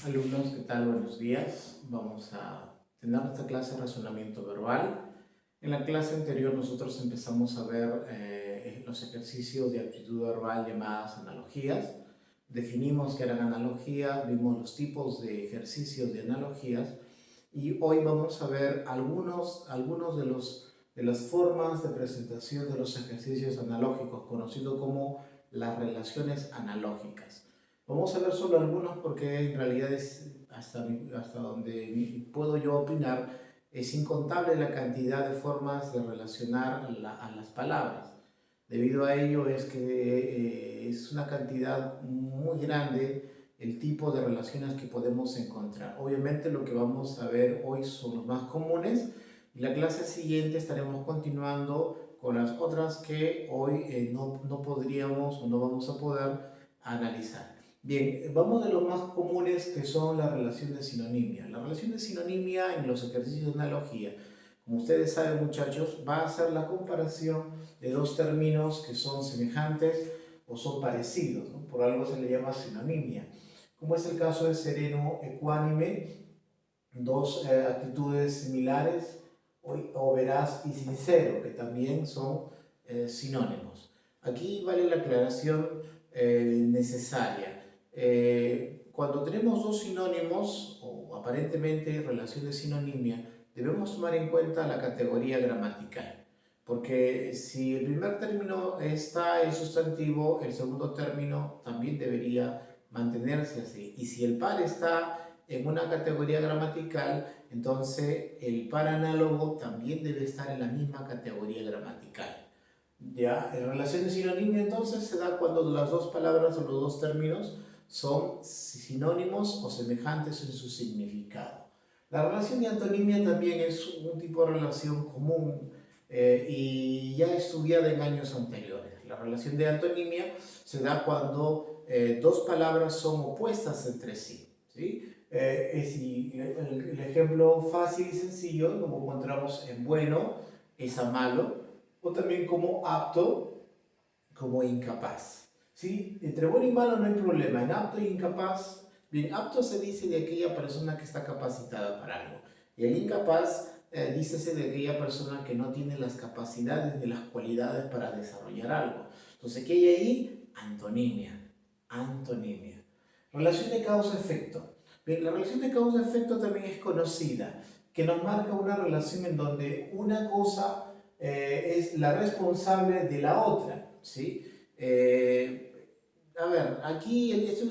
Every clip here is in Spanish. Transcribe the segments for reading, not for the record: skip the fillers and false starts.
Alumnos, ¿qué tal? Buenos días. Vamos a tener esta clase de razonamiento verbal. En la clase anterior nosotros empezamos a ver los ejercicios de aptitud verbal llamadas analogías. Definimos qué eran analogías, vimos los tipos de ejercicios de analogías y hoy vamos a ver algunos de las formas de presentación de los ejercicios analógicos, conocido como las relaciones analógicas. Vamos a ver solo algunos porque en realidad es hasta donde puedo yo opinar, es incontable la cantidad de formas de relacionar a las palabras. Debido a ello es que es una cantidad muy grande el tipo de relaciones que podemos encontrar. Obviamente lo que vamos a ver hoy son los más comunes y la clase siguiente estaremos continuando con las otras que hoy no podríamos o no vamos a poder analizar. Bien, vamos de los más comunes que son las relaciones de sinonimia. La relación de sinonimia en los ejercicios de analogía, como ustedes saben muchachos, va a ser la comparación de dos términos que son semejantes o son parecidos, ¿no? Por algo se le llama sinonimia. Como es el caso de sereno, ecuánime, dos actitudes similares, o veraz y sincero, que también son sinónimos. Aquí vale la aclaración necesaria. Cuando tenemos dos sinónimos o aparentemente relación de sinonimia, debemos tomar en cuenta la categoría gramatical, porque si el primer término está en sustantivo, el segundo término también debería mantenerse así. Y si el par está en una categoría gramatical, entonces el par análogo también debe estar en la misma categoría gramatical. ¿Ya? En relación de sinonimia entonces se da cuando las dos palabras o los dos términos son sinónimos o semejantes en su significado. La relación de antonimia también es un tipo de relación común y ya estudiada en años anteriores. La relación de antonimia se da cuando dos palabras son opuestas entre sí. ¿Sí? El ejemplo fácil y sencillo lo encontramos en bueno es a malo, o también como apto, como incapaz. ¿Sí? Entre bueno y malo no hay problema. En apto e incapaz, bien, apto se dice de aquella persona que está capacitada para algo. Y el incapaz, dícese de aquella persona que no tiene las capacidades ni las cualidades para desarrollar algo. Entonces, ¿qué hay ahí? Antonimia. Antonimia. Relación de causa-efecto. Bien, la relación de causa-efecto también es conocida, que nos marca una relación en donde una cosa es la responsable de la otra, ¿sí? A ver, aquí en este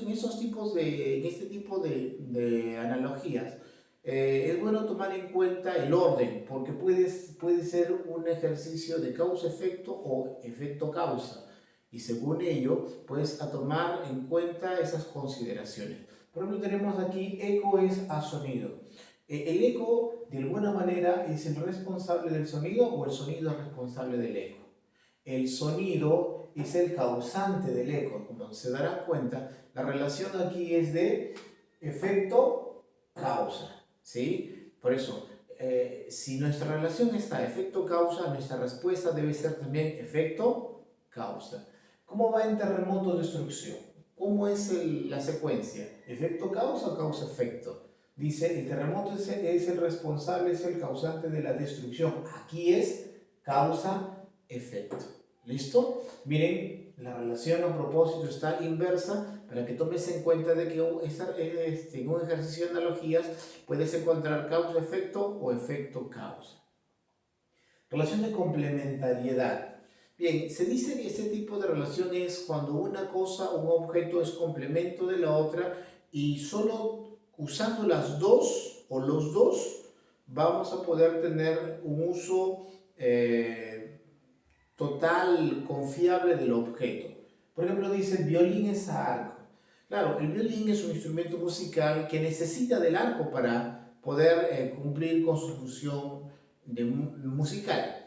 tipo de analogías, es bueno tomar en cuenta el orden, porque puede ser un ejercicio de causa-efecto o efecto-causa, y según ello, pues a tomar en cuenta esas consideraciones. Por ejemplo, tenemos aquí eco es a sonido. ¿El eco de alguna manera es el responsable del sonido o el sonido es responsable del eco? El sonido es el causante del eco. Como se darán cuenta, la relación aquí es de efecto-causa, ¿sí? Por eso, si nuestra relación está efecto-causa, nuestra respuesta debe ser también efecto-causa. ¿Cómo va en terremoto-destrucción? ¿Cómo es la secuencia? ¿Efecto-causa o causa-efecto? Dice, el terremoto es el responsable, es el causante de la destrucción. Aquí es causa-efecto. ¿Listo? Miren, la relación a propósito está inversa para que tomes en cuenta de que en un ejercicio de analogías puedes encontrar causa-efecto o efecto-causa. Relación de complementariedad. Bien, se dice que este tipo de relación es cuando una cosa o un objeto es complemento de la otra y solo usando las dos o los dos vamos a poder tener un uso total, confiable del objeto. Por ejemplo, dice el violín es a arco. Claro, el violín es un instrumento musical que necesita del arco para poder cumplir con su función musical.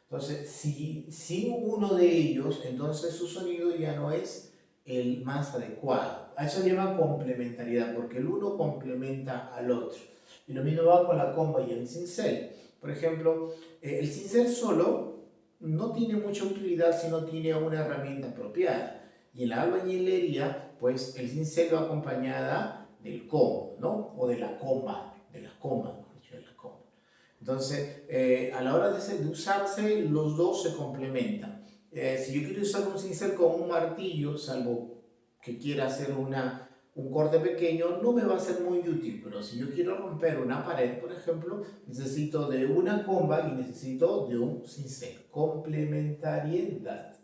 Entonces, si sin uno de ellos, entonces su sonido ya no es el más adecuado. A eso se llama complementariedad, porque el uno complementa al otro. Y lo mismo va con la comba y el cincel. Por ejemplo, el cincel solo no tiene mucha utilidad si no tiene una herramienta apropiada. Y en la albañilería, pues el cincel va acompañada del cómodo, ¿no? O de la coma, mejor dicho, de la coma. Entonces, a la hora de usarse, los dos se complementan. Si yo quiero usar un cincel con un martillo, salvo que quiera hacer un corte pequeño, no me va a ser muy útil, pero si yo quiero romper una pared, por ejemplo, necesito de una comba y necesito de un cincel. Complementariedad.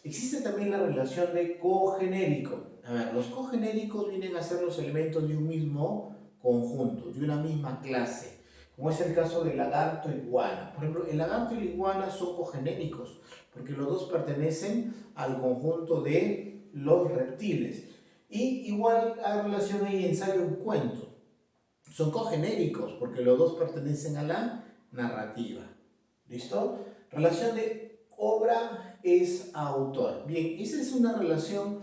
Existe también la relación de cogenérico. A ver, los cogenéricos vienen a ser los elementos de un mismo conjunto, de una misma clase, como es el caso del lagarto e iguana. Por ejemplo, el lagarto y la iguana son cogenéricos, porque los dos pertenecen al conjunto de los reptiles. Y igual hay relación ahí ensayo un cuento. Son cogenéricos, porque los dos pertenecen a la narrativa. ¿Listo? Relación de obra es autor. Bien, esa es una relación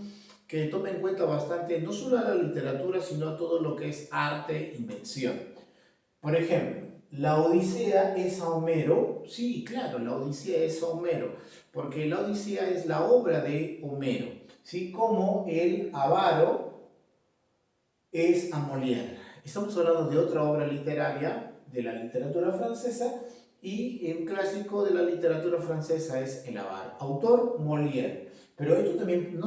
que toma en cuenta bastante no solo a la literatura, sino a todo lo que es arte, invención. Por ejemplo, la Odisea es a Homero. Sí, claro, la Odisea es a Homero, porque la Odisea es la obra de Homero, ¿sí? Como el Avaro es a Molière. Estamos hablando de otra obra literaria de la literatura francesa y un clásico de la literatura francesa es El Avaro. Autor Molière. Pero esto también,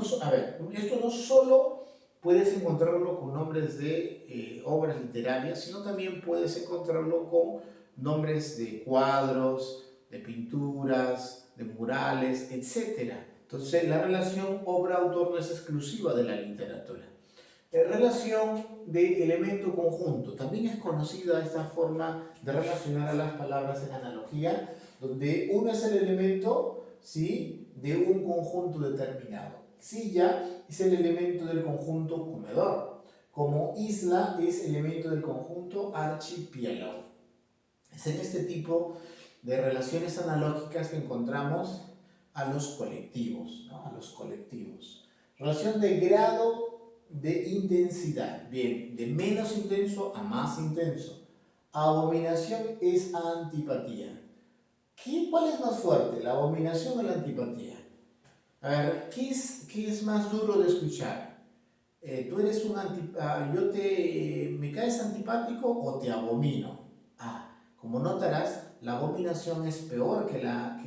esto no solo puedes encontrarlo con nombres de obras literarias, sino también puedes encontrarlo con nombres de cuadros, de pinturas, de murales, etc. Entonces, la relación obra-autor no es exclusiva de la literatura. Relación de elemento conjunto. También es conocida esta forma de relacionar a las palabras en analogía, donde uno es el elemento, ¿sí?, de un conjunto determinado. Silla es el elemento del conjunto comedor, como isla es elemento del conjunto archipiélago. Es en este tipo de relaciones analógicas que encontramos a los colectivos, ¿no? A los colectivos. Relación de grado de intensidad. Bien, de menos intenso a más intenso. Abominación es antipatía. ¿Cuál es más fuerte, la abominación o la antipatía? A ver, ¿qué es más duro de escuchar? ¿Tú eres me caes antipático o te abomino? Como notarás, la abominación es peor que la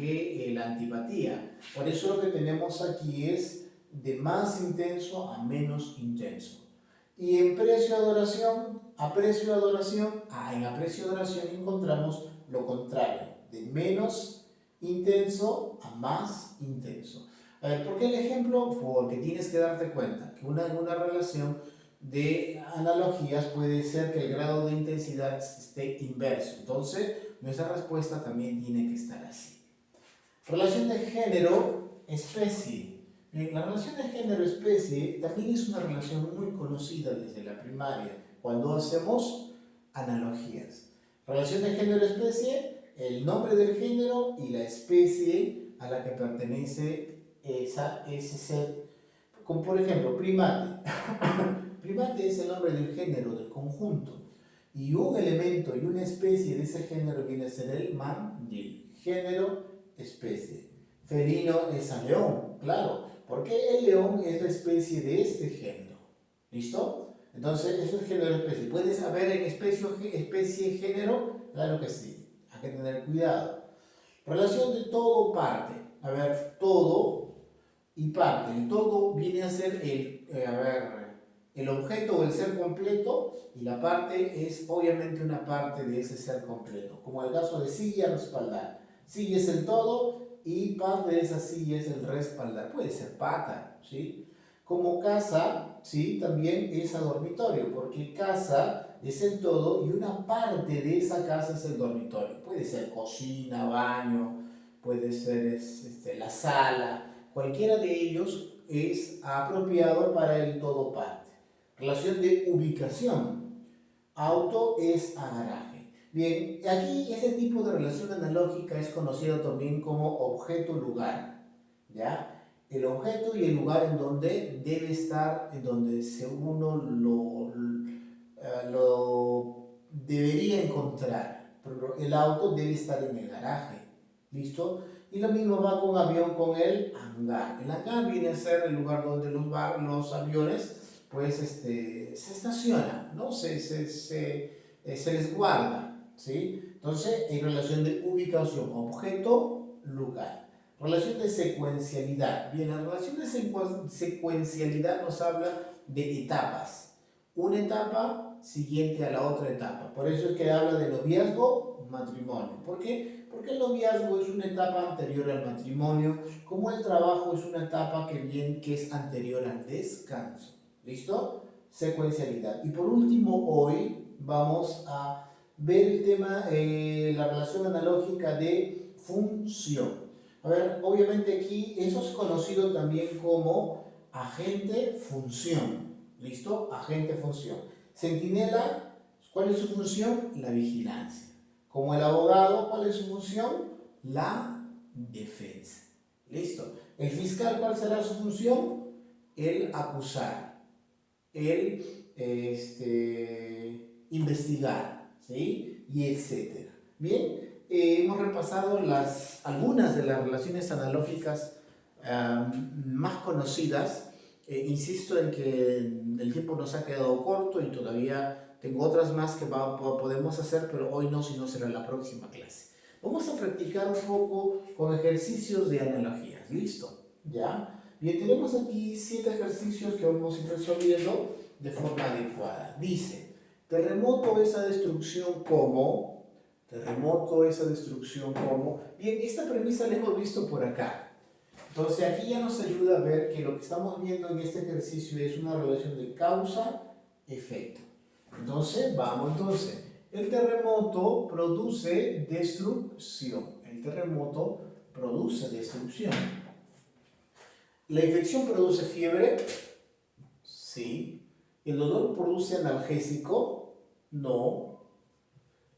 antipatía. Por eso lo que tenemos aquí es de más intenso a menos intenso. Y en aprecio adoración, en aprecio adoración encontramos lo contrario, de menos intenso a más intenso. A ver, ¿por qué el ejemplo? Porque tienes que darte cuenta que una relación de analogías puede ser que el grado de intensidad esté inverso. Entonces, nuestra respuesta también tiene que estar así. Relación de género-especie. La relación de género-especie también es una relación muy conocida desde la primaria, cuando hacemos analogías. Relación de género-especie, el nombre del género y la especie a la que pertenece ese ser. Como por ejemplo, primate. Primate es el nombre del género, del conjunto. Y un elemento y una especie de ese género viene a ser el mandil. Género, especie. Felino es a león, claro, porque el león es la especie de este género. ¿Listo? Entonces, eso es género-especie. ¿Puedes saber en especie, género? Claro que sí. Hay que tener cuidado. Relación de todo parte. A ver, todo y parte. El todo viene a ser el objeto o el ser completo, y la parte es obviamente una parte de ese ser completo. Como el caso de silla, respaldar. Silla es el todo y parte de esa silla es el respaldar. Puede ser pata, ¿sí? Como casa, ¿sí? También es a dormitorio, porque casa es el todo y una parte de esa casa es el dormitorio. Puede ser cocina, baño, puede ser la sala. Cualquiera de ellos es apropiado para el todo parte. Relación de ubicación. Auto es a garaje. Bien, aquí este tipo de relación analógica es conocido también como objeto-lugar. ¿Ya? El objeto y el lugar en donde debe estar, en donde uno lo debería encontrar. Pero el auto debe estar en el garaje. ¿Listo? Y lo mismo va con avión con el hangar. El hangar viene a ser el lugar donde los aviones pues se estaciona, ¿no? Se les guarda, ¿sí? Entonces, hay relación de ubicación, objeto, lugar. Relación de secuencialidad. Bien, la relación de secuencialidad nos habla de etapas. Una etapa siguiente a la otra etapa. Por eso es que habla de noviazgo, matrimonio. ¿Por qué? Porque el noviazgo es una etapa anterior al matrimonio, como el trabajo es una etapa que es anterior al descanso. ¿Listo? Secuencialidad. Y por último, hoy vamos a ver el tema, la relación analógica de función. A ver, obviamente aquí eso es conocido también como agente-función. ¿Listo? Agente-función. Centinela, ¿cuál es su función? La vigilancia. Como el abogado, ¿cuál es su función? La defensa. ¿Listo? El fiscal, ¿cuál será su función? El acusar, el investigar, ¿sí? Y etcétera. Bien, hemos repasado algunas de las relaciones analógicas más conocidas. Insisto en que el tiempo nos ha quedado corto y todavía tengo otras más que podemos hacer, pero hoy no, sino será en la próxima clase. Vamos a practicar un poco con ejercicios de analogías. ¿Listo? ¿Ya? Bien, tenemos aquí 7 ejercicios que vamos a ir resolviendo de forma adecuada. Dice, terremoto esa destrucción como, bien, esta premisa la hemos visto por acá. Entonces aquí ya nos ayuda a ver que lo que estamos viendo en este ejercicio es una relación de causa-efecto. Entonces, el terremoto produce destrucción. La infección produce fiebre, sí. El dolor produce analgésico, no.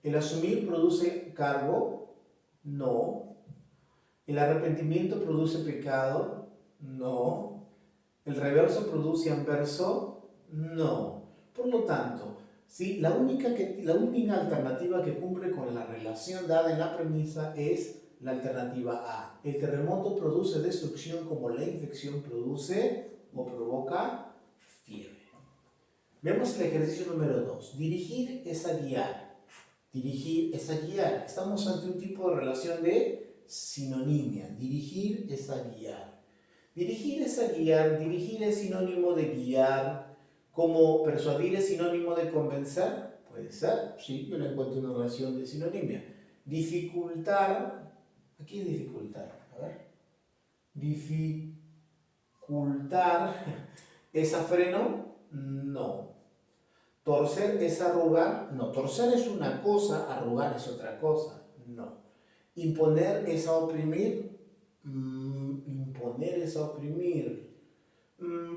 El asumir produce cargo, no. El arrepentimiento produce pecado, no. El reverso produce anverso, no. Por lo tanto, ¿sí? La única alternativa que cumple con la relación dada en la premisa es la alternativa A. El terremoto produce destrucción como la infección produce o provoca fiebre. Vemos el ejercicio número 2. Dirigir es a guiar. Estamos ante un tipo de relación de sinonimia. Dirigir es a guiar. Dirigir es sinónimo de guiar. Como persuadir es sinónimo de convencer. Puede ser, sí, yo le encuentro una relación de sinonimia. Dificultar, aquí es dificultar, a ver. Dificultar es a freno, no. Torcer es arrugar, no. Torcer es una cosa, arrugar es otra cosa, no. Imponer es a oprimir,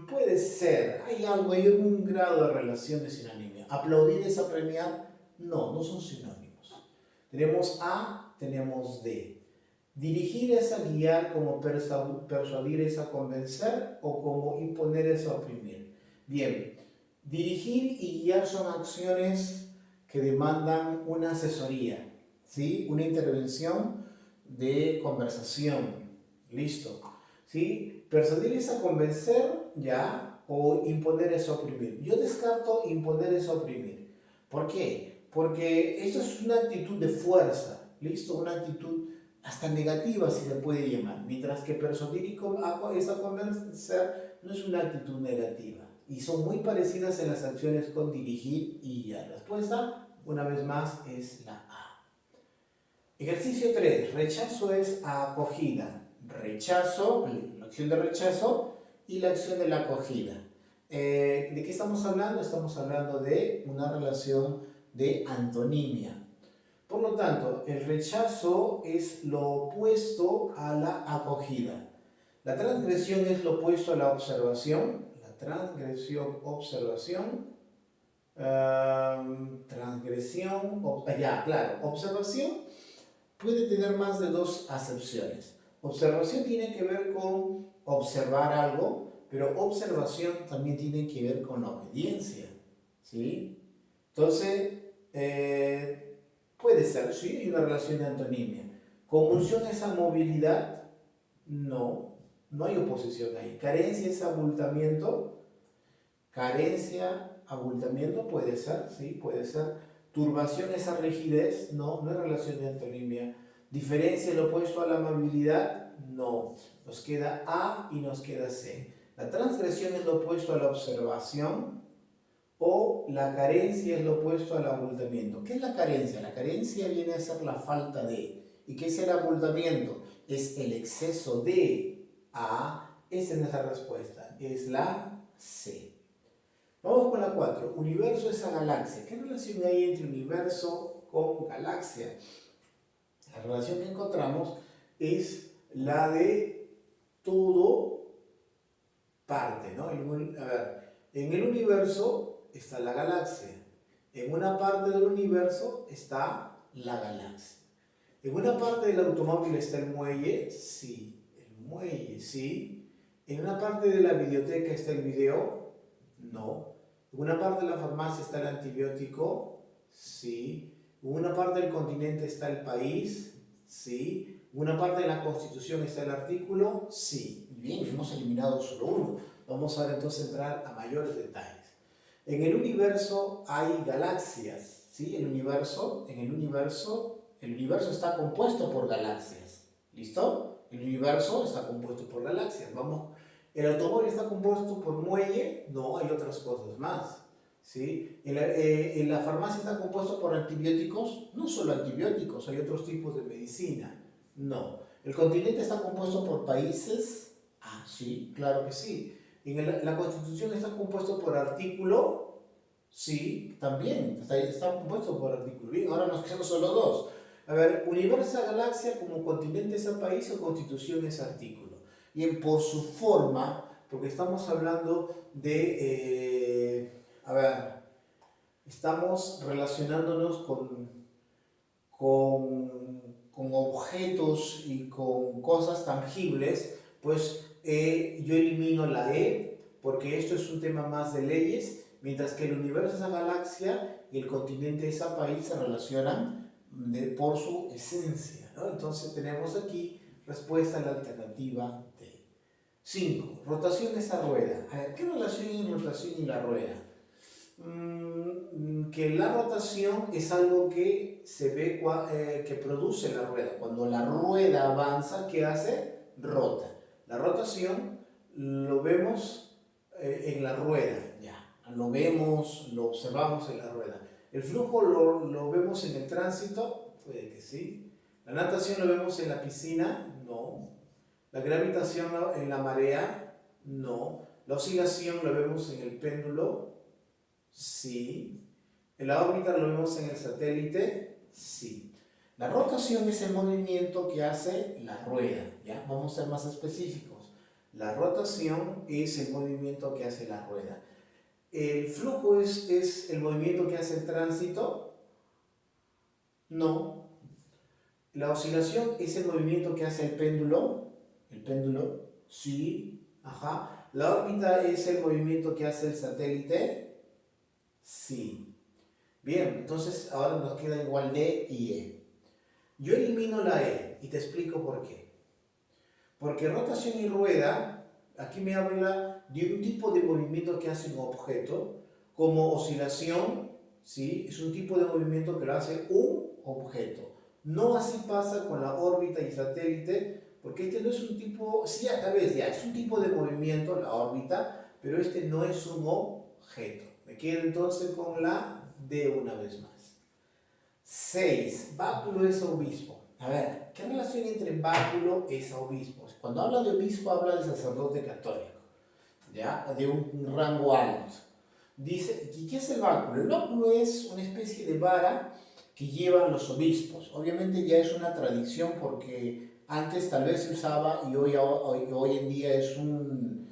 puede ser, hay algún grado de relación de sinonimia. Aplaudir es apremiar, no son sinónimos. Tenemos A, tenemos D. Dirigir es a guiar, como persuadir es a convencer, o como imponer es a oprimir. Bien, dirigir y guiar son acciones que demandan una asesoría, ¿sí? Una intervención de conversación. Listo. ¿Sí? Persuadir es a convencer, ya, o imponer es a oprimir. Yo descarto imponer es a oprimir. ¿Por qué? Porque esto es una actitud de fuerza, ¿listo? Una actitud hasta negativa, si se puede llamar. Mientras que persuadir es a convencer no es una actitud negativa. Y son muy parecidas en las acciones con dirigir y guiar. La respuesta, una vez más, es la A. Ejercicio 3. Rechazo es acogida. Rechazo, la acción de rechazo y la acción de la acogida. ¿De qué estamos hablando? Estamos hablando de una relación de antonimia. Por lo tanto, el rechazo es lo opuesto a la acogida. La transgresión es lo opuesto a la observación. Observación puede tener más de 2 acepciones. Observación tiene que ver con observar algo, pero observación también tiene que ver con la obediencia, ¿sí? Entonces, puede ser, sí, hay una relación de antonimia. Convulsión es a movilidad, no hay oposición ahí. Carencia es abultamiento, Carencia, abultamiento puede ser, sí, puede ser. Turbación, esa rigidez, no es relación de antonimia. Diferencia, el opuesto a la amabilidad, no. Nos queda A y nos queda C. La transgresión es lo opuesto a la observación, o la carencia es lo opuesto al abultamiento. ¿Qué es la carencia? La carencia viene a ser la falta de. ¿Y qué es el abultamiento? Es el exceso de A. Esa es nuestra respuesta. Es la C. Vamos con la 4. Universo es a galaxia. ¿Qué relación hay entre universo con galaxia? La relación que encontramos es la de todo parte, ¿no? A ver, en el universo está la galaxia. En una parte del universo está la galaxia. En una parte del automóvil está el muelle, sí. El muelle, sí. En una parte de la biblioteca está el video, no. En una parte de la farmacia está el antibiótico, sí. En una parte del continente está el país, sí. En una parte de la Constitución está el artículo, sí. Bien, hemos eliminado solo uno. Vamos a ver entonces entrar a mayores detalles. En el universo hay galaxias, ¿sí? El universo está compuesto por galaxias. ¿Listo? El universo está compuesto por galaxias. Vamos. ¿El automóvil está compuesto por muelle? No, hay otras cosas más. ¿Sí? ¿En la farmacia está compuesto por antibióticos? No solo antibióticos, hay otros tipos de medicina. No. ¿El continente está compuesto por países? Ah, sí, claro que sí. ¿La Constitución está compuesto por artículo? Sí, también. Está compuesto por artículo. Bien, ahora nos quedan solo dos. A ver, universo es galaxia, como continente es país o Constitución es artículo. Bien, por su forma, porque estamos hablando de, a ver, estamos relacionándonos con objetos y con cosas tangibles, pues yo elimino la E, porque esto es un tema más de leyes, mientras que el universo, esa galaxia, y el continente, esa país, se relacionan por su esencia, ¿no? Entonces tenemos aquí respuesta a la alternativa D. 5. Rotación de esa rueda. A ver, ¿qué relación hay en rotación y la rueda? Que la rotación es algo que se ve, que produce la rueda. Cuando la rueda avanza, ¿qué hace? Rota. La rotación lo vemos en la rueda, ya. Lo vemos, lo observamos en la rueda. El flujo lo vemos en el tránsito, puede que sí. La natación lo vemos en la piscina, no. La gravitación en la marea, no. La oscilación lo vemos en el péndulo, sí. En la órbita lo vemos en el satélite, sí. La rotación es el movimiento que hace la rueda, ¿ya? Vamos a ser más específicos. La rotación es el movimiento que hace la rueda. ¿El flujo es el movimiento que hace el tránsito? No. ¿La oscilación es el movimiento que hace el péndulo? El péndulo, sí. Ajá. ¿La órbita es el movimiento que hace el satélite? Sí. Bien, entonces ahora nos queda igual D y E. Yo elimino la E y te explico por qué. Porque rotación y rueda, aquí me habla de un tipo de movimiento que hace un objeto, como oscilación, ¿sí? Es un tipo de movimiento que lo hace un objeto. No así pasa con la órbita y satélite, porque este no es un tipo, sí, tal vez ya, es un tipo de movimiento, la órbita, pero este no es un objeto. Me quedo entonces con la D una vez más. 6. Báculo es obispo. A ver, ¿qué relación entre báculo es obispo? Cuando habla de obispo, habla de sacerdote católico, ¿ya? De un rango alto. Dice, ¿y qué es el báculo? El báculo es una especie de vara que llevan los obispos. Obviamente ya es una tradición porque antes tal vez se usaba y hoy en día es un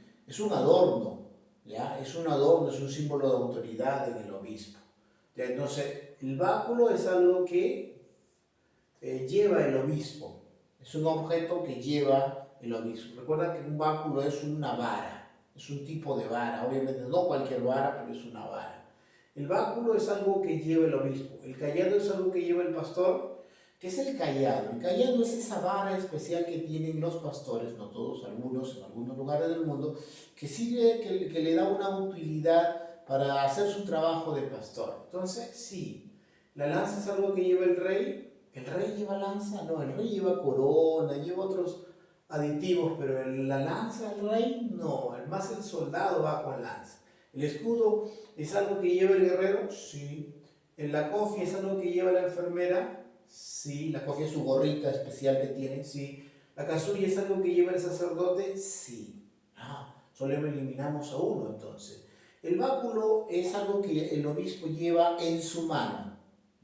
adorno, ¿ya? Es un adorno, es un símbolo de autoridad en el obispo. ¿Ya? Entonces, el báculo es algo que lleva el obispo. Es un objeto que lleva el obispo. Recuerda que un báculo es una vara, es un tipo de vara. Obviamente no cualquier vara, pero es una vara. El báculo es algo que lleva el obispo. El cayado es algo que lleva el pastor. ¿Qué es el cayado? El cayado es esa vara especial que tienen los pastores, no todos, algunos, en algunos lugares del mundo, que sirve, que le da una utilidad para hacer su trabajo de pastor. Entonces, sí, la lanza es algo que lleva el rey. ¿El rey lleva lanza? No, el rey lleva corona, lleva otros aditivos, pero la lanza del rey, no, más el soldado va con lanza. ¿El escudo es algo que lleva el guerrero? Sí. ¿La cofia es algo que lleva la enfermera? Sí. ¿La cofia es su gorrita especial que tiene? Sí. ¿La casulla es algo que lleva el sacerdote? Sí. Solo eliminamos a uno entonces. El báculo es algo que el obispo lleva en su mano.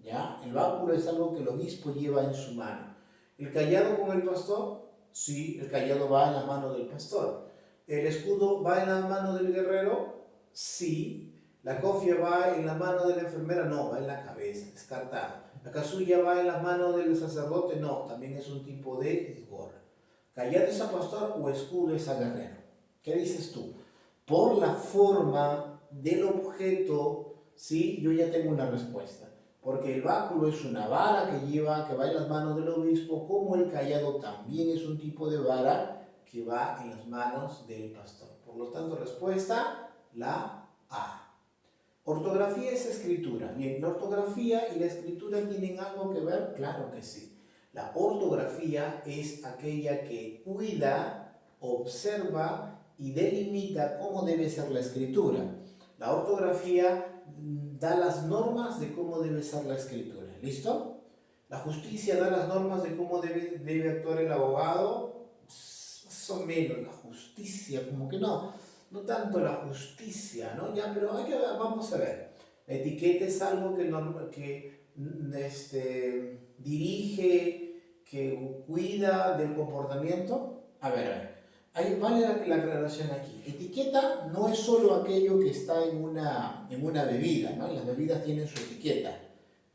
¿Ya? El báculo es algo que el obispo lleva en su mano. ¿El cayado con el pastor? Sí, el cayado va en la mano del pastor. ¿El escudo va en la mano del guerrero? Sí. ¿La cofia va en la mano de la enfermera? No, va en la cabeza, descartada. ¿La casulla va en las manos del sacerdote? No, también es un tipo de gorra. ¿Cayado es a pastor o escudo es a guerrero? ¿Qué dices tú? Por la forma del objeto, sí, yo ya tengo una respuesta. Porque el báculo es una vara que va en las manos del obispo, como el cayado también es un tipo de vara que va en las manos del pastor. Por lo tanto, respuesta, la A. Ortografía es escritura. Bien, ¿la ortografía y la escritura tienen algo que ver? Claro que sí. La ortografía es aquella que cuida, observa y delimita cómo debe ser la escritura. La ortografía da las normas de cómo debe ser la escritura. ¿Listo? La justicia da las normas de cómo debe actuar el abogado. Más o menos, la justicia, como que no tanto la justicia, ¿no? Ya, pero vamos a ver. La etiqueta es algo que dirige, que cuida del comportamiento. A ver. Ahí vale la aclaración aquí. Etiqueta no es solo aquello que está en una bebida, ¿no? Las bebidas tienen su etiqueta,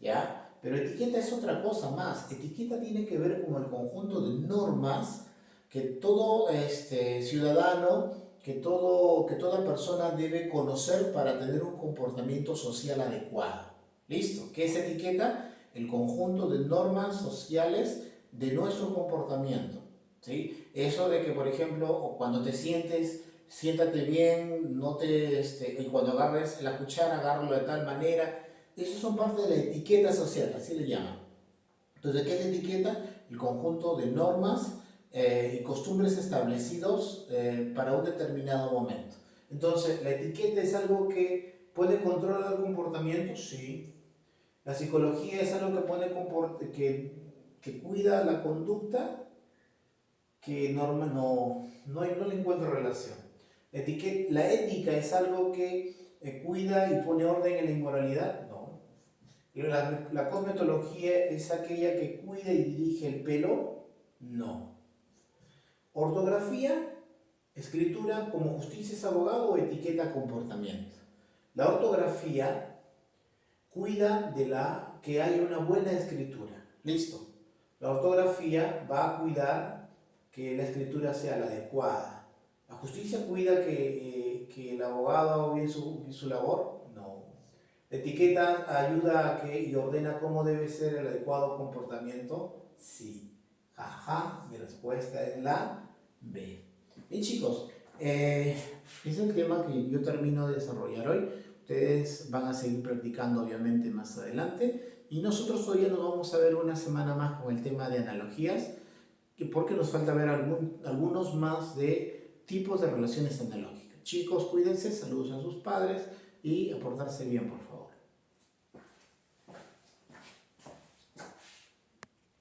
¿ya? Pero etiqueta es otra cosa más. Etiqueta tiene que ver con el conjunto de normas que todo ciudadano, que toda persona debe conocer para tener un comportamiento social adecuado. ¿Listo? ¿Qué es etiqueta? El conjunto de normas sociales de nuestro comportamiento. ¿Sí? Eso de que, por ejemplo, cuando te siéntate bien, y cuando agarres la cuchara, agárralo de tal manera. Eso son parte de la etiqueta social, así le llaman. Entonces, ¿qué es la etiqueta? El conjunto de normas y costumbres establecidos para un determinado momento. Entonces, ¿la etiqueta es algo que puede controlar el comportamiento? Sí. ¿La psicología es algo que cuida la conducta? Que norma no le encuentro relación. La ética es algo que cuida y pone orden en la inmoralidad. No. La cosmetología es aquella que cuida y dirige el pelo. No. Ortografía, escritura como justicia es abogado o etiqueta comportamiento. La ortografía cuida de que haya una buena escritura. Listo. La ortografía va a cuidar que la escritura sea la adecuada. ¿La justicia cuida que el abogado haga bien su labor? No. ¿La etiqueta ayuda y ordena cómo debe ser el adecuado comportamiento? Sí. Ajá, mi respuesta es la B. Bien, chicos, es el tema que yo termino de desarrollar hoy. Ustedes van a seguir practicando obviamente más adelante y nosotros todavía nos vamos a ver una semana más con el tema de analogías, porque nos falta ver algunos más de tipos de relaciones analógicas. Chicos, cuídense, saludos a sus padres y a portarse bien, por favor.